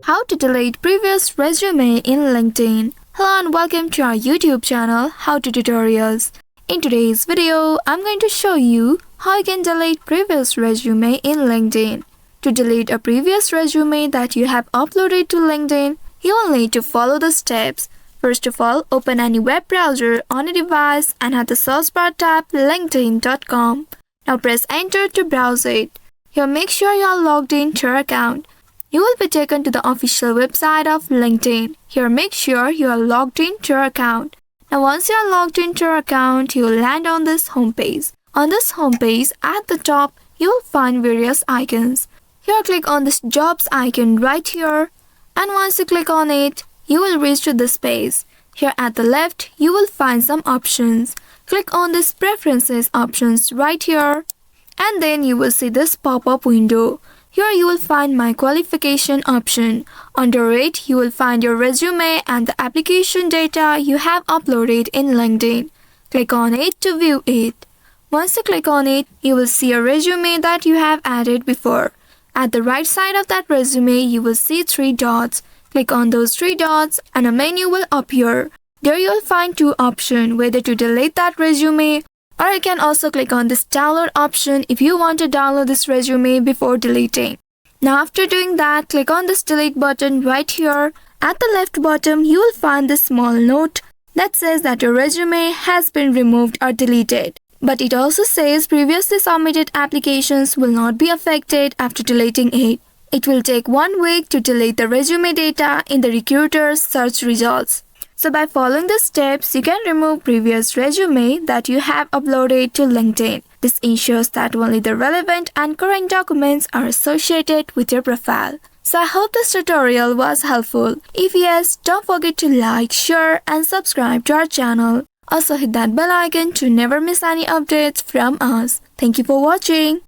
How to delete previous resume in LinkedIn. Hello and welcome to our YouTube channel, How to Tutorials. In today's video, I'm going to show you how you can delete previous resume in LinkedIn. To delete a previous resume that you have uploaded to LinkedIn, you will need to follow the steps. First of all, open any web browser on a device and at the search bar type linkedin.com. Now press enter to browse it. Here make sure you are logged in to your account. You will be taken to the official website of LinkedIn. Here make sure you are logged in to your account. Now once you are logged into your account, you will land on this homepage. On this homepage, at the top, you will find various icons. Here click on this jobs icon right here, and once you click on it, you will reach to this page. Here at the left, you will find some options. Click on this preferences options right here, and then you will see this pop-up window. Here you will find my qualification option. Under it, you will find your resume and the application data you have uploaded in LinkedIn. Click on it to view it. Once you click on it, you will see a resume that you have added before. At the right side of that resume, you will see 3 dots. Click on those 3 dots and a menu will appear. There you will find 2 options, whether to delete that resume, or you can also click on this download option if you want to download this resume before deleting. Now after doing that, click on this delete button right here. At the left bottom, you will find this small note that says that your resume has been removed or deleted. But it also says previously submitted applications will not be affected after deleting it. It will take 1 week to delete the resume data in the recruiter's search results. So by following the steps, you can remove previous resume that you have uploaded to LinkedIn. This ensures that only the relevant and current documents are associated with your profile. So I hope this tutorial was helpful. If yes, don't forget to like, share and subscribe to our channel. Also hit that bell icon to never miss any updates from us. Thank you for watching.